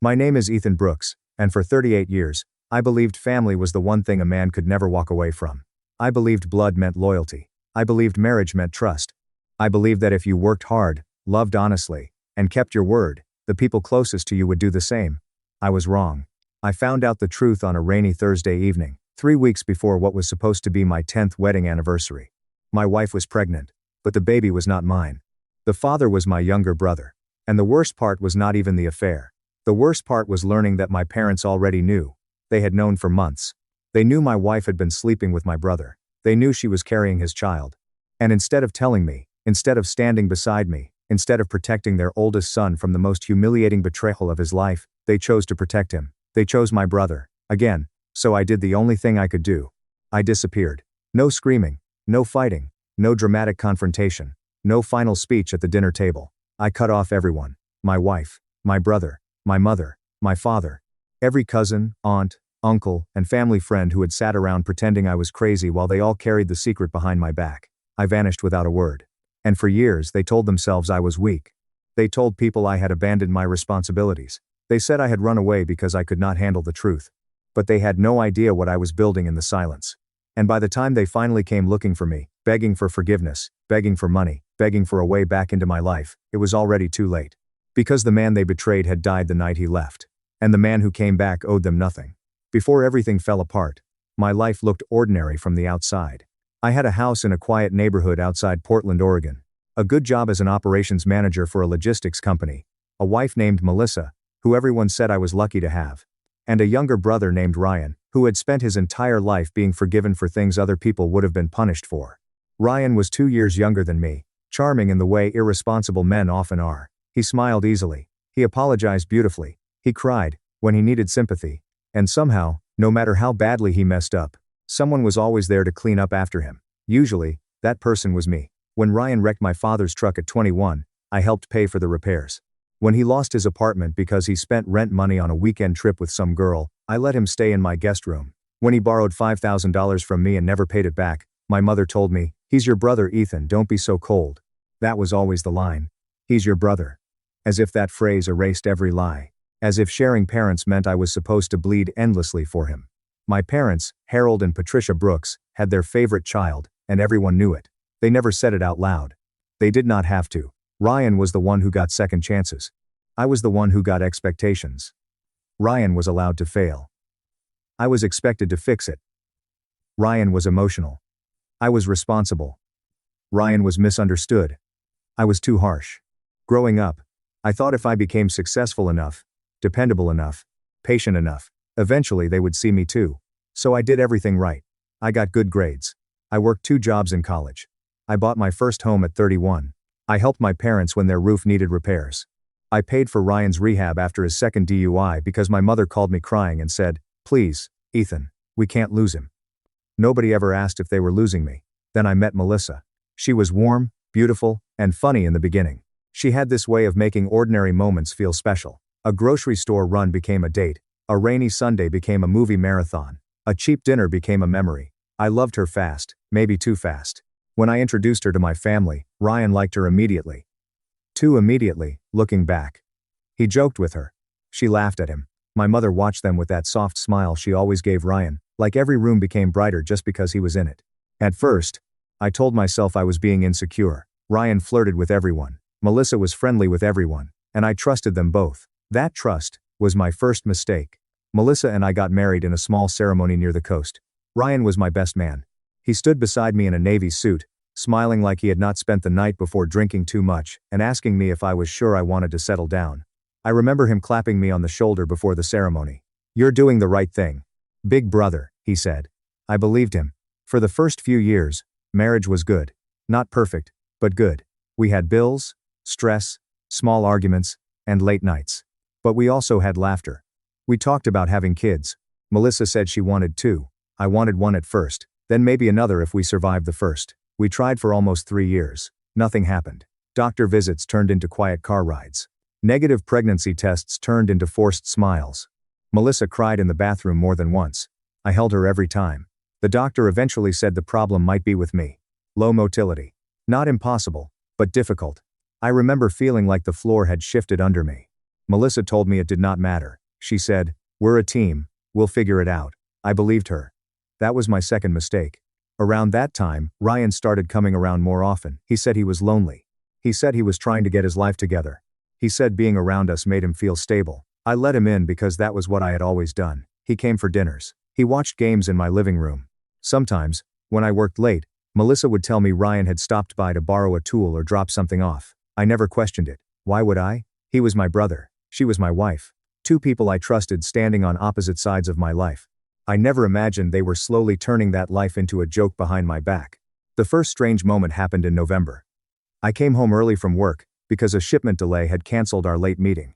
My name is Ethan Brooks, and for 38 years, I believed family was the one thing a man could never walk away from. I believed blood meant loyalty. I believed marriage meant trust. I believed that if you worked hard, loved honestly, and kept your word, the people closest to you would do the same. I was wrong. I found out the truth on a rainy Thursday evening, 3 weeks before what was supposed to be my 10th wedding anniversary. My wife was pregnant, but the baby was not mine. The father was my younger brother. And the worst part was not even the affair. The worst part was learning that my parents already knew. They had known for months. They knew my wife had been sleeping with my brother. They knew she was carrying his child. And instead of telling me, instead of standing beside me, instead of protecting their oldest son from the most humiliating betrayal of his life, they chose to protect him. They chose my brother. Again. So I did the only thing I could do. I disappeared. No screaming. No fighting. No dramatic confrontation. No final speech at the dinner table. I cut off everyone. My wife. My brother. My mother. My father. Every cousin, aunt, uncle, and family friend who had sat around pretending I was crazy while they all carried the secret behind my back. I vanished without a word. And for years they told themselves I was weak. They told people I had abandoned my responsibilities. They said I had run away because I could not handle the truth. But they had no idea what I was building in the silence. And by the time they finally came looking for me, begging for forgiveness, begging for money, begging for a way back into my life, it was already too late. Because the man they betrayed had died the night he left. And the man who came back owed them nothing. Before everything fell apart, my life looked ordinary from the outside. I had a house in a quiet neighborhood outside Portland, Oregon. A good job as an operations manager for a logistics company. A wife named Melissa, who everyone said I was lucky to have. And a younger brother named Ryan, who had spent his entire life being forgiven for things other people would have been punished for. Ryan was 2 years younger than me, charming in the way irresponsible men often are. He smiled easily. He apologized beautifully. He cried when he needed sympathy. And somehow, no matter how badly he messed up, someone was always there to clean up after him. Usually, that person was me. When Ryan wrecked my father's truck at 21, I helped pay for the repairs. When he lost his apartment because he spent rent money on a weekend trip with some girl, I let him stay in my guest room. When he borrowed $5,000 from me and never paid it back, my mother told me, "He's your brother, Ethan, don't be so cold." That was always the line. He's your brother. As if that phrase erased every lie. As if sharing parents meant I was supposed to bleed endlessly for him. My parents, Harold and Patricia Brooks, had their favorite child, and everyone knew it. They never said it out loud. They did not have to. Ryan was the one who got second chances. I was the one who got expectations. Ryan was allowed to fail. I was expected to fix it. Ryan was emotional. I was responsible. Ryan was misunderstood. I was too harsh. Growing up, I thought if I became successful enough, dependable enough, patient enough, eventually they would see me too. So I did everything right. I got good grades. I worked 2 jobs in college. I bought my first home at 31. I helped my parents when their roof needed repairs. I paid for Ryan's rehab after his second DUI because my mother called me crying and said, "Please, Ethan, we can't lose him." Nobody ever asked if they were losing me. Then I met Melissa. She was warm, beautiful, and funny in the beginning. She had this way of making ordinary moments feel special. A grocery store run became a date. A rainy Sunday became a movie marathon. A cheap dinner became a memory. I loved her fast, maybe too fast. When I introduced her to my family, Ryan liked her immediately. Too immediately, looking back. He joked with her. She laughed at him. My mother watched them with that soft smile she always gave Ryan, like every room became brighter just because he was in it. At first, I told myself I was being insecure. Ryan flirted with everyone. Melissa was friendly with everyone, and I trusted them both. That trust was my first mistake. Melissa and I got married in a small ceremony near the coast. Ryan was my best man. He stood beside me in a navy suit, smiling like he had not spent the night before drinking too much, and asking me if I was sure I wanted to settle down. I remember him clapping me on the shoulder before the ceremony. "You're doing the right thing. Big brother," he said. I believed him. For the first few years, marriage was good. Not perfect, but good. We had bills, stress, small arguments, and late nights. But we also had laughter. We talked about having kids. Melissa said she wanted 2. I wanted 1 at first, then maybe another if we survived the first. We tried for almost 3 years. Nothing happened. Doctor visits turned into quiet car rides. Negative pregnancy tests turned into forced smiles. Melissa cried in the bathroom more than once. I held her every time. The doctor eventually said the problem might be with me. Low motility. Not impossible, but difficult. I remember feeling like the floor had shifted under me. Melissa told me it did not matter. She said, "We're a team, we'll figure it out." I believed her. That was my second mistake. Around that time, Ryan started coming around more often. He said he was lonely. He said he was trying to get his life together. He said being around us made him feel stable. I let him in because that was what I had always done. He came for dinners. He watched games in my living room. Sometimes, when I worked late, Melissa would tell me Ryan had stopped by to borrow a tool or drop something off. I never questioned it. Why would I? He was my brother. She was my wife. Two people I trusted standing on opposite sides of my life. I never imagined they were slowly turning that life into a joke behind my back. The first strange moment happened in November. I came home early from work, because a shipment delay had canceled our late meeting.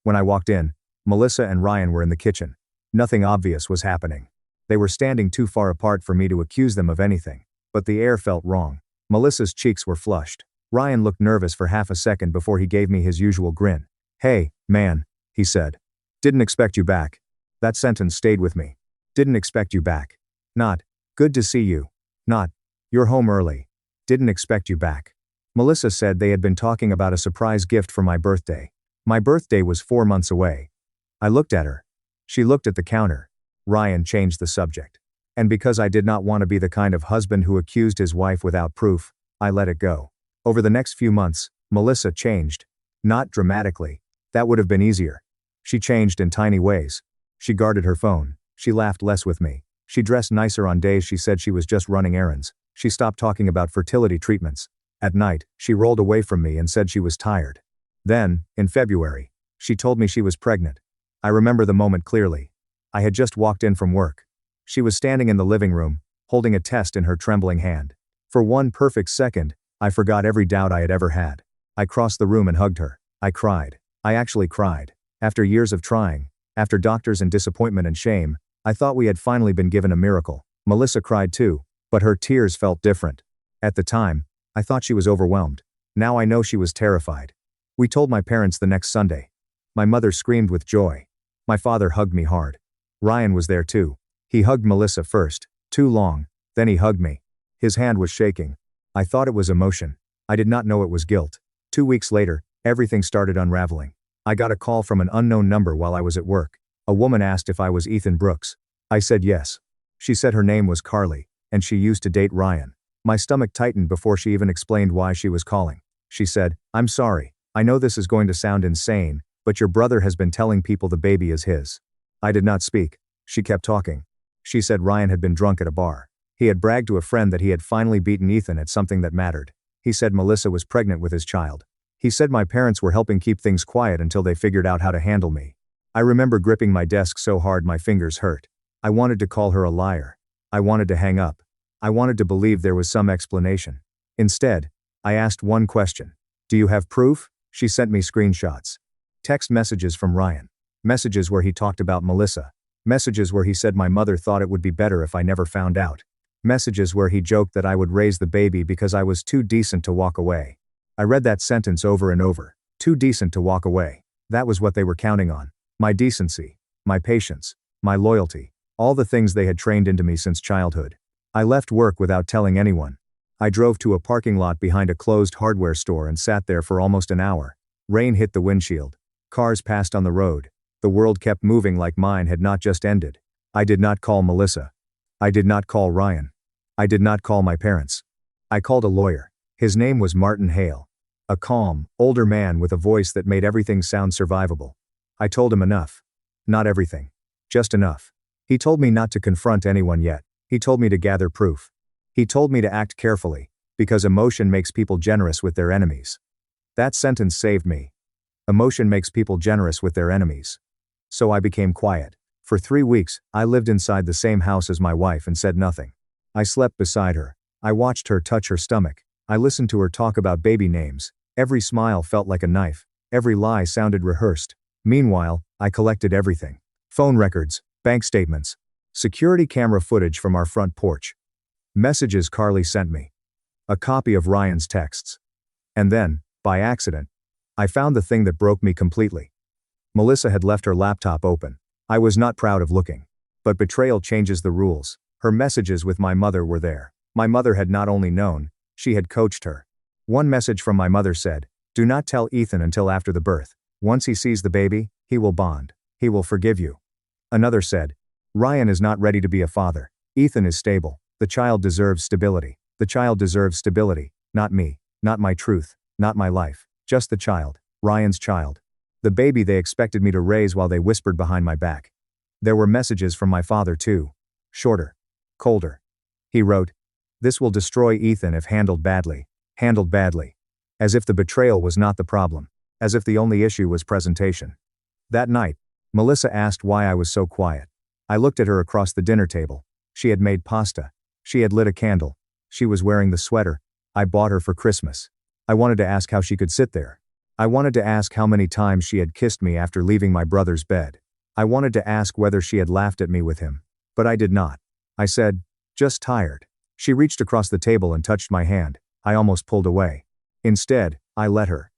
When I walked in, Melissa and Ryan were in the kitchen. Nothing obvious was happening. They were standing too far apart for me to accuse them of anything. But the air felt wrong. Melissa's cheeks were flushed. Ryan looked nervous for half a second before he gave me his usual grin. "Hey, man," he said. "Didn't expect you back." That sentence stayed with me. Didn't expect you back. Not, "Good to see you." Not, "You're home early." Didn't expect you back. Melissa said they had been talking about a surprise gift for my birthday. My birthday was 4 months away. I looked at her. She looked at the counter. Ryan changed the subject. And because I did not want to be the kind of husband who accused his wife without proof, I let it go. Over the next few months, Melissa changed. Not dramatically. That would have been easier. She changed in tiny ways. She guarded her phone. She laughed less with me. She dressed nicer on days she said she was just running errands. She stopped talking about fertility treatments. At night, she rolled away from me and said she was tired. Then, in February, she told me she was pregnant. I remember the moment clearly. I had just walked in from work. She was standing in the living room, holding a test in her trembling hand. For one perfect second, I forgot every doubt I had ever had. I crossed the room and hugged her. I cried. I actually cried. After years of trying, after doctors and disappointment and shame, I thought we had finally been given a miracle. Melissa cried too, but her tears felt different. At the time, I thought she was overwhelmed. Now I know she was terrified. We told my parents the next Sunday. My mother screamed with joy. My father hugged me hard. Ryan was there too. He hugged Melissa first, too long, then he hugged me. His hand was shaking. I thought it was emotion. I did not know it was guilt. 2 weeks later, everything started unraveling. I got a call from an unknown number while I was at work. A woman asked if I was Ethan Brooks. I said yes. She said her name was Carly, and she used to date Ryan. My stomach tightened before she even explained why she was calling. She said, "I'm sorry. I know this is going to sound insane, but your brother has been telling people the baby is his." I did not speak. She kept talking. She said Ryan had been drunk at a bar. He had bragged to a friend that he had finally beaten Ethan at something that mattered. He said Melissa was pregnant with his child. He said my parents were helping keep things quiet until they figured out how to handle me. I remember gripping my desk so hard my fingers hurt. I wanted to call her a liar. I wanted to hang up. I wanted to believe there was some explanation. Instead, I asked one question. "Do you have proof?" She sent me screenshots. Text messages from Ryan. Messages where he talked about Melissa. Messages where he said my mother thought it would be better if I never found out. Messages where he joked that I would raise the baby because I was too decent to walk away. I read that sentence over and over. Too decent to walk away. That was what they were counting on. My decency. My patience. My loyalty. All the things they had trained into me since childhood. I left work without telling anyone. I drove to a parking lot behind a closed hardware store and sat there for almost an hour. Rain hit the windshield. Cars passed on the road. The world kept moving like mine had not just ended. I did not call Melissa. I did not call Ryan. I did not call my parents. I called a lawyer. His name was Martin Hale. A calm, older man with a voice that made everything sound survivable. I told him enough. Not everything. Just enough. He told me not to confront anyone yet. He told me to gather proof. He told me to act carefully, because emotion makes people generous with their enemies. That sentence saved me. Emotion makes people generous with their enemies. So I became quiet. For 3 weeks, I lived inside the same house as my wife and said nothing. I slept beside her. I watched her touch her stomach. I listened to her talk about baby names. Every smile felt like a knife. Every lie sounded rehearsed. Meanwhile, I collected everything. Phone records, bank statements, security camera footage from our front porch. Messages Carly sent me. A copy of Ryan's texts. And then, by accident, I found the thing that broke me completely. Melissa had left her laptop open. I was not proud of looking. But betrayal changes the rules. Her messages with my mother were there. My mother had not only known, she had coached her. One message from my mother said, "Do not tell Ethan until after the birth. Once he sees the baby, he will bond. He will forgive you. Another said, Ryan is not ready to be a father. Ethan is stable. The child deserves stability. The child deserves stability, not me, not my truth, not my life, just the child, Ryan's child. The baby they expected me to raise while they whispered behind my back. There were messages from my father too. Shorter. Colder. He wrote, "This will destroy Ethan if handled badly. Handled badly." As if the betrayal was not the problem. As if the only issue was presentation. That night, Melissa asked why I was so quiet. I looked at her across the dinner table. She had made pasta. She had lit a candle. She was wearing the sweater I bought her for Christmas. I wanted to ask how she could sit there. I wanted to ask how many times she had kissed me after leaving my brother's bed. I wanted to ask whether she had laughed at me with him. But I did not. I said, "Just tired." She reached across the table and touched my hand. I almost pulled away. Instead, I let her.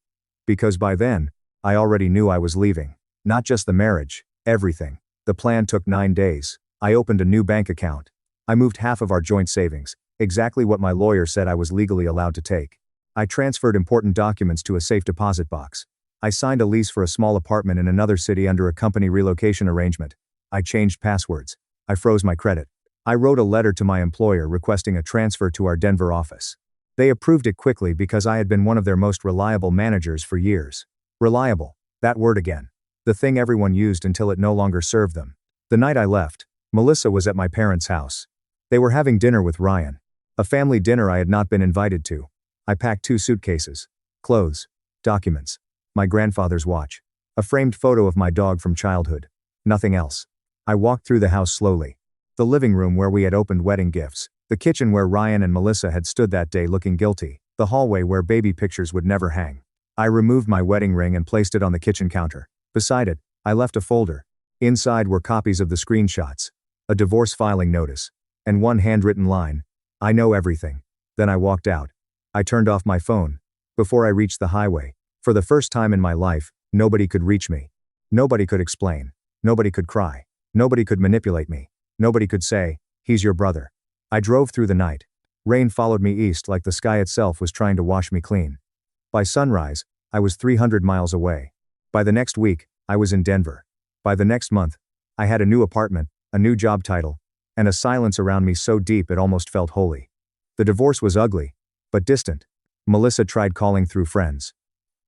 Because by then, I already knew I was leaving. Not just the marriage, everything. The plan took 9 days. I opened a new bank account. I moved half of our joint savings, exactly what my lawyer said I was legally allowed to take. I transferred important documents to a safe deposit box. I signed a lease for a small apartment in another city under a company relocation arrangement. I changed passwords. I froze my credit. I wrote a letter to my employer requesting a transfer to our Denver office. They approved it quickly because I had been one of their most reliable managers for years. Reliable. That word again. The thing everyone used until it no longer served them. The night I left, Melissa was at my parents' house. They were having dinner with Ryan. A family dinner I had not been invited to. I packed 2 suitcases. Clothes. Documents. My grandfather's watch. A framed photo of my dog from childhood. Nothing else. I walked through the house slowly. The living room where we had opened wedding gifts. The kitchen where Ryan and Melissa had stood that day looking guilty. The hallway where baby pictures would never hang. I removed my wedding ring and placed it on the kitchen counter. Beside it, I left a folder. Inside were copies of the screenshots. A divorce filing notice. And one handwritten line. "I know everything." Then I walked out. I turned off my phone. Before I reached the highway, for the first time in my life, nobody could reach me. Nobody could explain. Nobody could cry. Nobody could manipulate me. Nobody could say, "He's your brother." I drove through the night. Rain followed me east like the sky itself was trying to wash me clean. By sunrise, I was 300 miles away. By the next week, I was in Denver. By the next month, I had a new apartment, a new job title, and a silence around me so deep it almost felt holy. The divorce was ugly, but distant. Melissa tried calling through friends.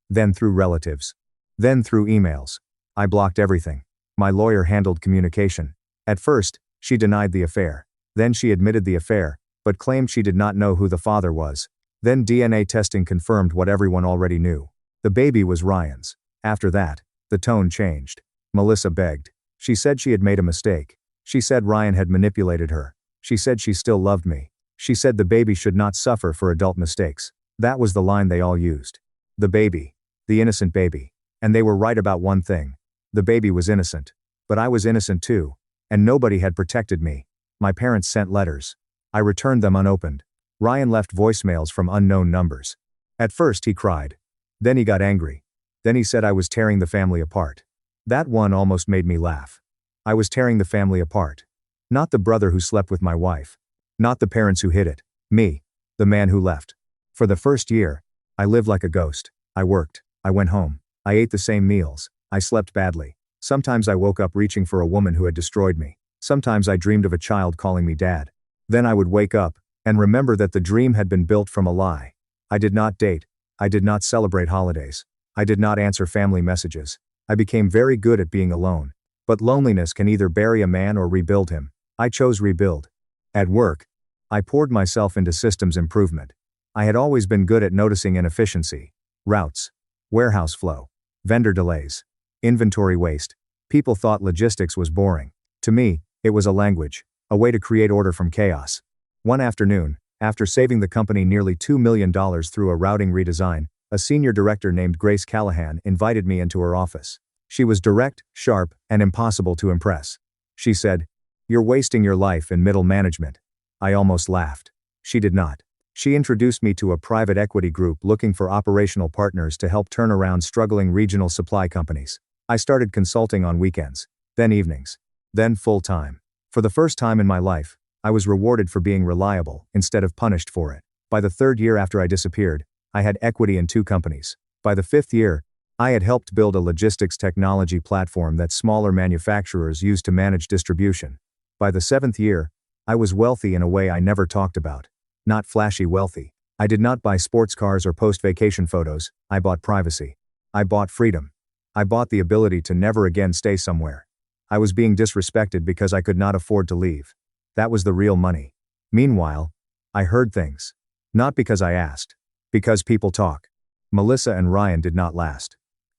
Then through relatives. Then through emails. I blocked everything. My lawyer handled communication. At first, she denied the affair. Then she admitted the affair, but claimed she did not know who the father was. Then DNA testing confirmed what everyone already knew. The baby was Ryan's. After that, the tone changed. Melissa begged. She said she had made a mistake. She said Ryan had manipulated her. She said she still loved me. She said the baby should not suffer for adult mistakes. That was the line they all used. The baby. The innocent baby. And they were right about one thing. The baby was innocent. But I was innocent too. And nobody had protected me. My parents sent letters. I returned them unopened. Ryan left voicemails from unknown numbers. At first he cried. Then he got angry. Then he said I was tearing the family apart. That one almost made me laugh. I was tearing the family apart. Not the brother who slept with my wife. Not the parents who hid it. Me. The man who left. For the first year, I lived like a ghost. I worked. I went home. I ate the same meals. I slept badly. Sometimes I woke up reaching for a woman who had destroyed me. Sometimes I dreamed of a child calling me dad. Then I would wake up and remember that the dream had been built from a lie. I did not date. I did not celebrate holidays. I did not answer family messages. I became very good at being alone. But loneliness can either bury a man or rebuild him. I chose rebuild. At work, I poured myself into systems improvement. I had always been good at noticing inefficiency. Routes. Warehouse flow. Vendor delays. Inventory waste. People thought logistics was boring. To me, it was a language. A way to create order from chaos. One afternoon, after saving the company nearly $2 million through a routing redesign, a senior director named Grace Callahan invited me into her office. She was direct, sharp, and impossible to impress. She said, "You're wasting your life in middle management." I almost laughed. She did not. She introduced me to a private equity group looking for operational partners to help turn around struggling regional supply companies. I started consulting on weekends, then evenings, then full-time. For the first time in my life, I was rewarded for being reliable instead of punished for it. By the 3rd year after I disappeared, I had equity in 2 companies. By the 5th year, I had helped build a logistics technology platform that smaller manufacturers used to manage distribution. By the 7th year, I was wealthy in a way I never talked about. Not flashy wealthy. I did not buy sports cars or post vacation photos. I bought privacy. I bought freedom. I bought the ability to never again stay somewhere. I was being disrespected because I could not afford to leave. That was the real money. Meanwhile, I heard things. Not because I asked. Because people talk. Melissa and Ryan did not last.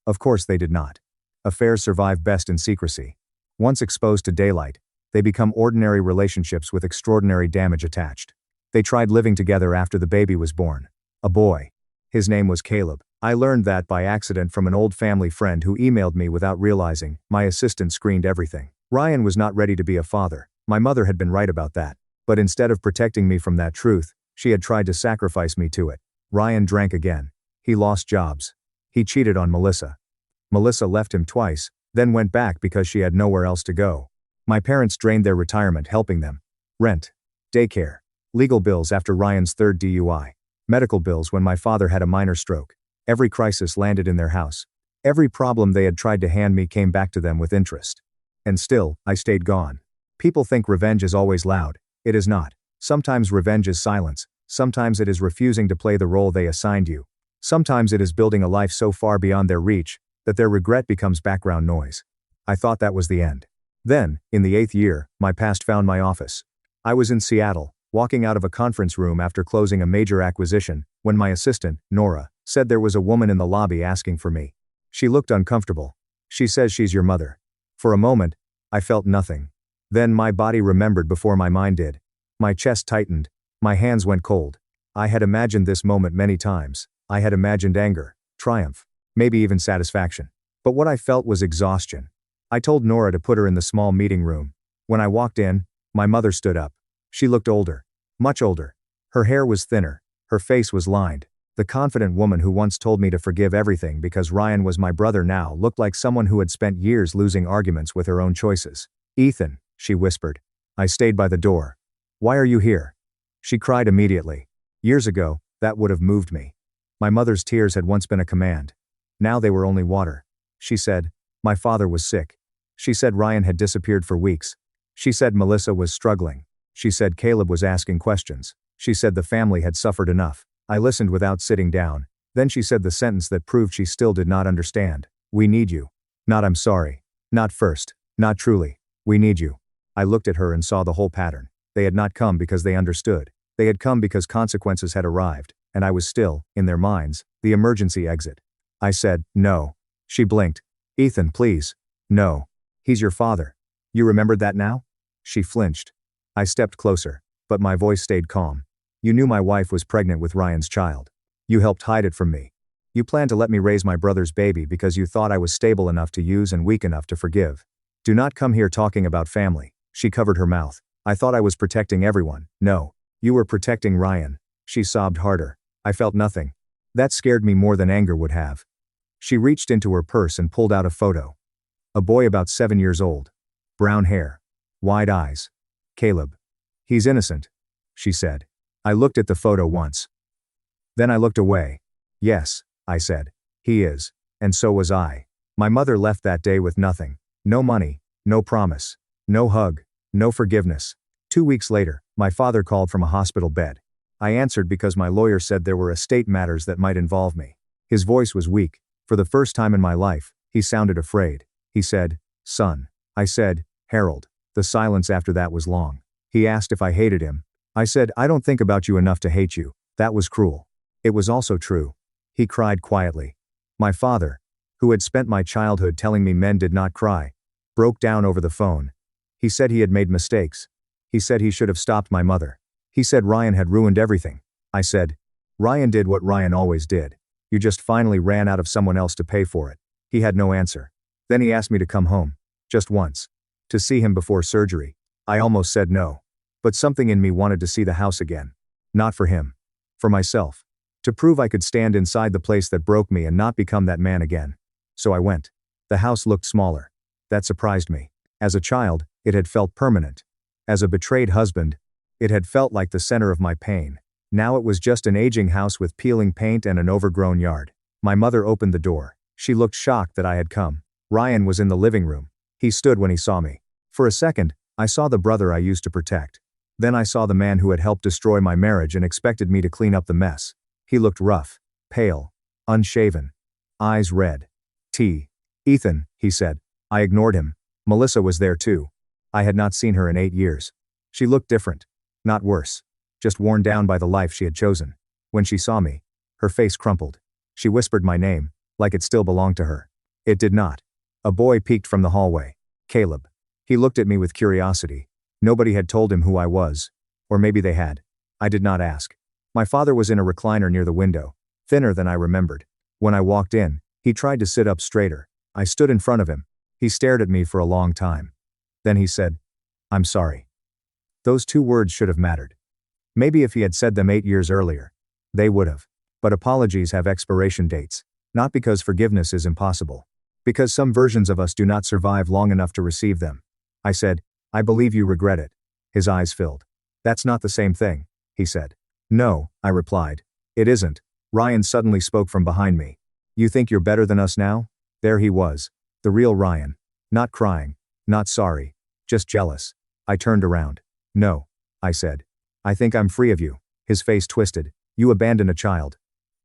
Of course they did not. Affairs survive best in secrecy. Once exposed to daylight, they become ordinary relationships with extraordinary damage attached. They tried living together after the baby was born. A boy. His name was Caleb. I learned that by accident from an old family friend who emailed me without realizing. My assistant screened everything. Ryan was not ready to be a father. My mother had been right about that. But instead of protecting me from that truth, she had tried to sacrifice me to it. Ryan drank again. He lost jobs. He cheated on Melissa. Melissa left him twice, then went back because she had nowhere else to go. My parents drained their retirement helping them. Rent. Daycare. Legal bills after Ryan's 3rd DUI. Medical bills when my father had a minor stroke. Every crisis landed in their house. Every problem they had tried to hand me came back to them with interest. And still, I stayed gone. People think revenge is always loud. It is not. Sometimes revenge is silence. Sometimes it is refusing to play the role they assigned you. Sometimes it is building a life so far beyond their reach that their regret becomes background noise. I thought that was the end. Then, in the 8th year, my past found my office. I was in Seattle, walking out of a conference room after closing a major acquisition, when my assistant, Nora, said there was a woman in the lobby asking for me. She looked uncomfortable. She says she's your mother. For a moment, I felt nothing. Then my body remembered before my mind did. My chest tightened. My hands went cold. I had imagined this moment many times. I had imagined anger, triumph, maybe even satisfaction. But what I felt was exhaustion. I told Nora to put her in the small meeting room. When I walked in, my mother stood up. She looked older. Much older. Her hair was thinner. Her face was lined. The confident woman who once told me to forgive everything because Ryan was my brother now looked like someone who had spent years losing arguments with her own choices. Ethan, she whispered. I stayed by the door. Why are you here? She cried immediately. Years ago, that would have moved me. My mother's tears had once been a command. Now they were only water. She said, my father was sick. She said Ryan had disappeared for weeks. She said Melissa was struggling. She said Caleb was asking questions. She said the family had suffered enough. I listened without sitting down. Then she said the sentence that proved she still did not understand. We need you. Not I'm sorry. Not first. Not truly. We need you. I looked at her and saw the whole pattern. They had not come because they understood. They had come because consequences had arrived, and I was still, in their minds, the emergency exit. I said, no. She blinked. Ethan, please. No. He's your father. You remembered that now? She flinched. I stepped closer, but my voice stayed calm. You knew my wife was pregnant with Ryan's child. You helped hide it from me. You planned to let me raise my brother's baby because you thought I was stable enough to use and weak enough to forgive. Do not come here talking about family. She covered her mouth. I thought I was protecting everyone. No. You were protecting Ryan. She sobbed harder. I felt nothing. That scared me more than anger would have. She reached into her purse and pulled out a photo. A boy about 7 years old. Brown hair. Wide eyes. Caleb. He's innocent, she said. I looked at the photo once. Then I looked away. Yes, I said. He is. And so was I. My mother left that day with nothing. No money, no promise, no hug, no forgiveness. 2 weeks later, my father called from a hospital bed. I answered because my lawyer said there were estate matters that might involve me. His voice was weak. For the first time in my life, he sounded afraid. He said, son. I said, Harold. The silence after that was long. He asked if I hated him. I said, I don't think about you enough to hate you. That was cruel. It was also true. He cried quietly. My father, who had spent my childhood telling me men did not cry, broke down over the phone. He said he had made mistakes. He said he should have stopped my mother. He said Ryan had ruined everything. I said, Ryan did what Ryan always did. You just finally ran out of someone else to pay for it. He had no answer. Then he asked me to come home. Just once. To see him before surgery. I almost said no. But something in me wanted to see the house again. Not for him. For myself. To prove I could stand inside the place that broke me and not become that man again. So I went. The house looked smaller. That surprised me. As a child, it had felt permanent. As a betrayed husband, it had felt like the center of my pain. Now it was just an aging house with peeling paint and an overgrown yard. My mother opened the door. She looked shocked that I had come. Ryan was in the living room. He stood when he saw me. For a second, I saw the brother I used to protect. Then I saw the man who had helped destroy my marriage and expected me to clean up the mess. He looked rough, pale, unshaven, eyes red. Ethan, he said. I ignored him. Melissa was there too. I had not seen her in 8 years. She looked different. Not worse. Just worn down by the life she had chosen. When she saw me, her face crumpled. She whispered my name, like it still belonged to her. It did not. A boy peeked from the hallway. Caleb. He looked at me with curiosity. Nobody had told him who I was. Or maybe they had. I did not ask. My father was in a recliner near the window, thinner than I remembered. When I walked in, he tried to sit up straighter. I stood in front of him. He stared at me for a long time. Then he said, "I'm sorry." Those 2 words should have mattered. Maybe if he had said them 8 years earlier, they would have. But apologies have expiration dates. Not because forgiveness is impossible. Because some versions of us do not survive long enough to receive them. I said, "I believe you regret it." His eyes filled. "That's not the same thing," he said. "No," I replied. "It isn't." Ryan suddenly spoke from behind me. "You think you're better than us now?" There he was. The real Ryan. Not crying. Not sorry. Just jealous. I turned around. "No," I said. "I think I'm free of you." His face twisted. "You abandoned a child."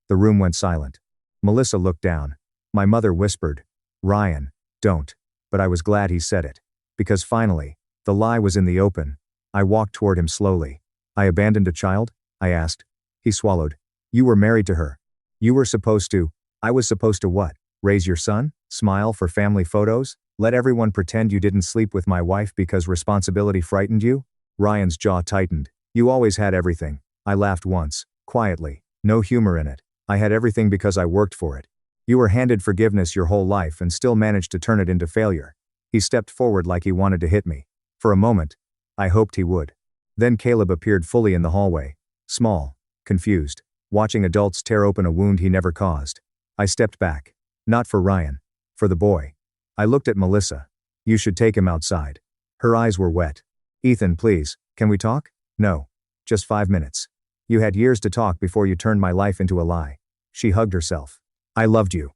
The room went silent. Melissa looked down. My mother whispered, "Ryan, don't." But I was glad he said it. Because finally, the lie was in the open. I walked toward him slowly. "I abandoned a child?" I asked. He swallowed. "You were married to her. You were supposed to." "I was supposed to what? Raise your son? Smile for family photos? Let everyone pretend you didn't sleep with my wife because responsibility frightened you?" Ryan's jaw tightened. "You always had everything." I laughed once, quietly, no humor in it. "I had everything because I worked for it. You were handed forgiveness your whole life and still managed to turn it into failure." He stepped forward like he wanted to hit me. For a moment, I hoped he would. Then Caleb appeared fully in the hallway. Small, confused, watching adults tear open a wound he never caused. I stepped back. Not for Ryan. For the boy. I looked at Melissa. "You should take him outside." Her eyes were wet. "Ethan, please, can we talk?" "No. Just 5 minutes. You had years to talk before you turned my life into a lie." She hugged herself. "I loved you."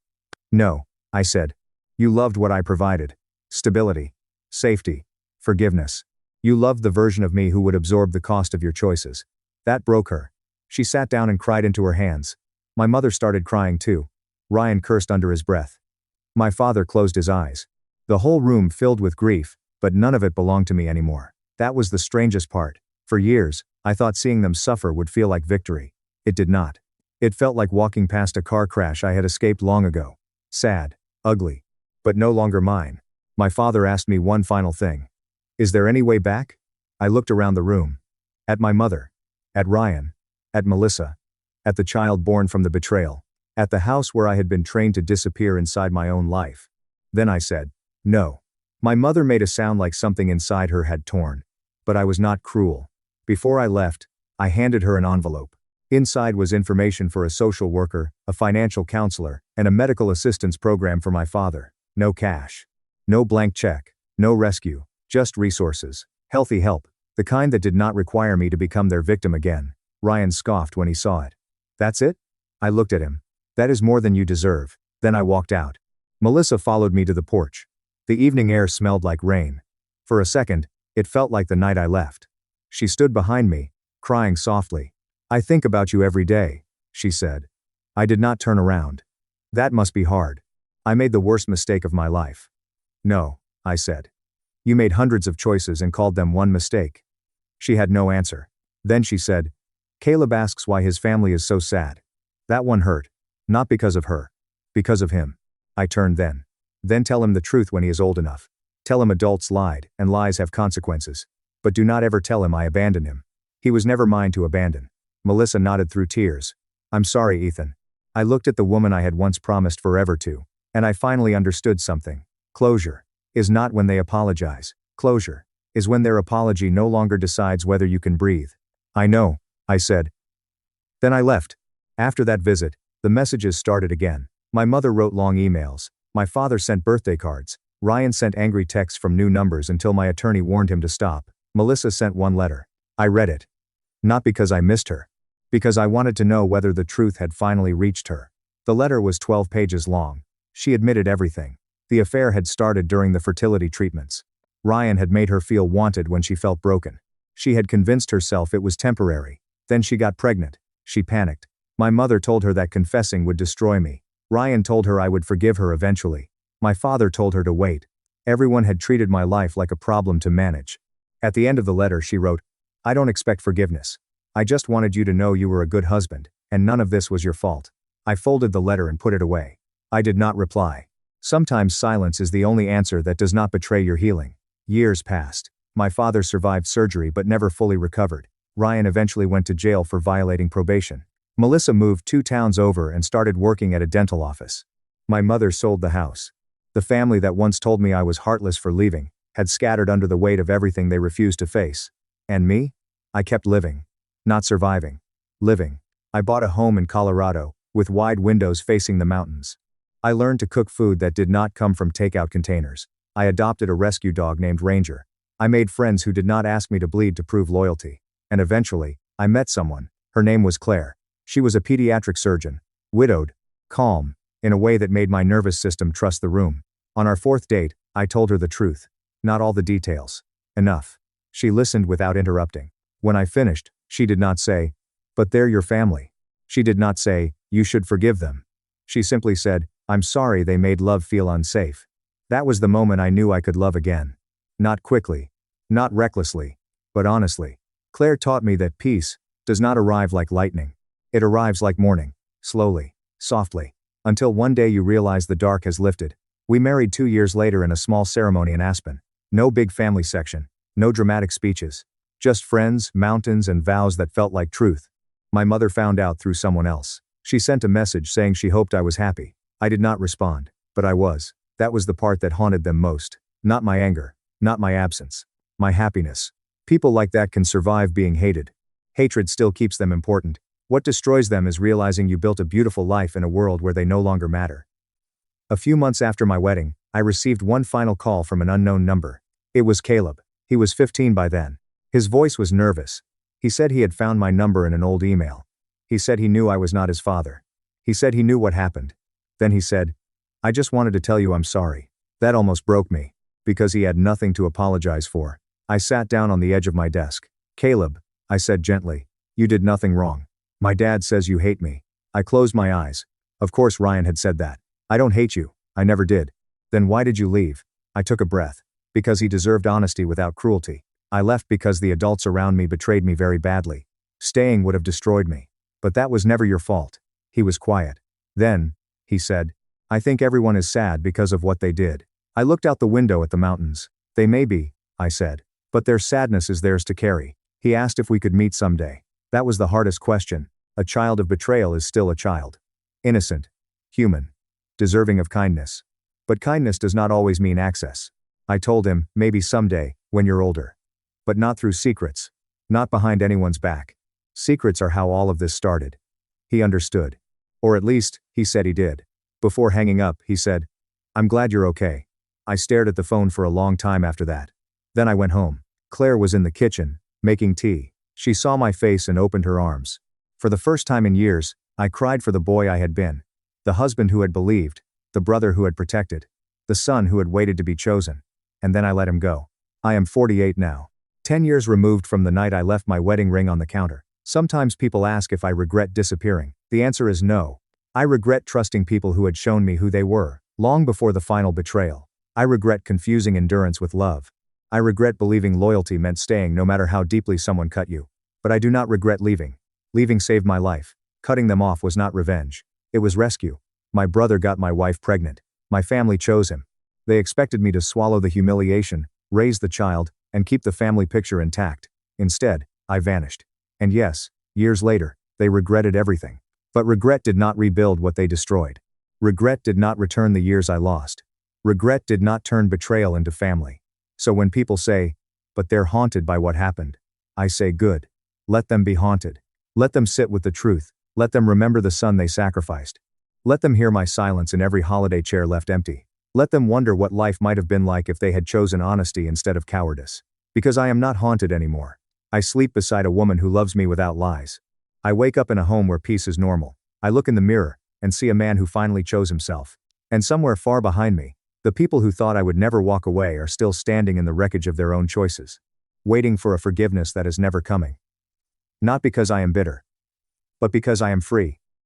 "No," I said. "You loved what I provided. Stability. Safety. Forgiveness. You loved the version of me who would absorb the cost of your choices." That broke her. She sat down and cried into her hands. My mother started crying too. Ryan cursed under his breath. My father closed his eyes. The whole room filled with grief, but none of it belonged to me anymore. That was the strangest part. For years, I thought seeing them suffer would feel like victory. It did not. It felt like walking past a car crash I had escaped long ago. Sad, ugly, but no longer mine. My father asked me one final thing. "Is there any way back?" I looked around the room. At my mother. At Ryan. At Melissa. At the child born from the betrayal. At the house where I had been trained to disappear inside my own life. Then I said, "No." My mother made a sound like something inside her had torn. But I was not cruel. Before I left, I handed her an envelope. Inside was information for a social worker, a financial counselor, and a medical assistance program for my father. No cash. No blank check. No rescue. Just resources. Healthy help. The kind that did not require me to become their victim again. Ryan scoffed when he saw it. "That's it?" I looked at him. "That is more than you deserve." Then I walked out. Melissa followed me to the porch. The evening air smelled like rain. For a second, it felt like the night I left. She stood behind me, crying softly. "I think about you every day," she said. I did not turn around. "That must be hard. I made the worst mistake of my life." "No," I said. "You made hundreds of choices and called them one mistake." She had no answer. Then she said, "Caleb asks why his family is so sad." That one hurt. Not because of her. Because of him. I turned then. "Then tell him the truth when he is old enough. Tell him adults lied, and lies have consequences. But do not ever tell him I abandoned him. He was never mine to abandon." Melissa nodded through tears. "I'm sorry, Ethan." I looked at the woman I had once promised forever to, and I finally understood something. Closure is not when they apologize. Closure is when their apology no longer decides whether you can breathe. "I know," I said. Then I left. After that visit, the messages started again. My mother wrote long emails. My father sent birthday cards. Ryan sent angry texts from new numbers until my attorney warned him to stop. Melissa sent one letter. I read it. Not because I missed her. Because I wanted to know whether the truth had finally reached her. The letter was 12 pages long. She admitted everything. The affair had started during the fertility treatments. Ryan had made her feel wanted when she felt broken. She had convinced herself it was temporary. Then she got pregnant. She panicked. My mother told her that confessing would destroy me. Ryan told her I would forgive her eventually. My father told her to wait. Everyone had treated my life like a problem to manage. At the end of the letter she wrote, "I don't expect forgiveness. I just wanted you to know you were a good husband, and none of this was your fault." I folded the letter and put it away. I did not reply. Sometimes silence is the only answer that does not betray your healing. Years passed. My father survived surgery but never fully recovered. Ryan eventually went to jail for violating probation. Melissa moved 2 towns over and started working at a dental office. My mother sold the house. The family that once told me I was heartless for leaving had scattered under the weight of everything they refused to face. And me? I kept living. Not surviving. Living. I bought a home in Colorado, with wide windows facing the mountains. I learned to cook food that did not come from takeout containers. I adopted a rescue dog named Ranger. I made friends who did not ask me to bleed to prove loyalty. And eventually, I met someone. Her name was Claire. She was a pediatric surgeon. Widowed. Calm. In a way that made my nervous system trust the room. On our 4th date, I told her the truth. Not all the details. Enough. She listened without interrupting. When I finished, she did not say, "But they're your family." She did not say, "You should forgive them." She simply said, "I'm sorry they made love feel unsafe." That was the moment I knew I could love again. Not quickly. Not recklessly. But honestly. Claire taught me that peace does not arrive like lightning. It arrives like morning. Slowly. Softly. Until one day you realize the dark has lifted. We married 2 years later in a small ceremony in Aspen. No big family section. No dramatic speeches. Just friends, mountains, and vows that felt like truth. My mother found out through someone else. She sent a message saying she hoped I was happy. I did not respond. But I was. That was the part that haunted them most. Not my anger. Not my absence. My happiness. People like that can survive being hated. Hatred still keeps them important. What destroys them is realizing you built a beautiful life in a world where they no longer matter. A few months after my wedding, I received one final call from an unknown number. It was Caleb. He was 15 by then. His voice was nervous. He said he had found my number in an old email. He said he knew I was not his father. He said he knew what happened. Then he said, "I just wanted to tell you I'm sorry." That almost broke me. Because he had nothing to apologize for. I sat down on the edge of my desk. "Caleb," I said gently, "you did nothing wrong. My dad says you hate me." I closed my eyes. Of course Ryan had said that. "I don't hate you. I never did." "Then why did you leave?" I took a breath. Because he deserved honesty without cruelty. I left because the adults around me betrayed me very badly. Staying would have destroyed me. "But that was never your fault." He was quiet. Then, he said, "I think everyone is sad because of what they did." I looked out the window at the mountains. "They may be," I said. "But their sadness is theirs to carry." He asked if we could meet someday. That was the hardest question. A child of betrayal is still a child. Innocent. Human. Deserving of kindness. But kindness does not always mean access. I told him, maybe someday, when you're older. But not through secrets. Not behind anyone's back. Secrets are how all of this started. He understood. Or at least, he said he did. Before hanging up, he said, "I'm glad you're okay." I stared at the phone for a long time after that. Then I went home. Claire was in the kitchen, making tea. She saw my face and opened her arms. For the first time in years, I cried for the boy I had been. The husband who had believed. The brother who had protected. The son who had waited to be chosen. And then I let him go. I am 48 now. 10 years removed from the night I left my wedding ring on the counter. Sometimes people ask if I regret disappearing. The answer is no. I regret trusting people who had shown me who they were, long before the final betrayal. I regret confusing endurance with love. I regret believing loyalty meant staying no matter how deeply someone cut you. But I do not regret leaving. Leaving saved my life. Cutting them off was not revenge. It was rescue. My brother got my wife pregnant. My family chose him. They expected me to swallow the humiliation, raise the child, and keep the family picture intact. Instead, I vanished. And yes, years later, they regretted everything. But regret did not rebuild what they destroyed. Regret did not return the years I lost. Regret did not turn betrayal into family. So when people say, "But they're haunted by what happened," I say good. Let them be haunted. Let them sit with the truth. Let them remember the son they sacrificed. Let them hear my silence in every holiday chair left empty. Let them wonder what life might have been like if they had chosen honesty instead of cowardice. Because I am not haunted anymore. I sleep beside a woman who loves me without lies. I wake up in a home where peace is normal. I look in the mirror and see a man who finally chose himself. And somewhere far behind me, the people who thought I would never walk away are still standing in the wreckage of their own choices, waiting for a forgiveness that is never coming. Not because I am bitter, but because I am free.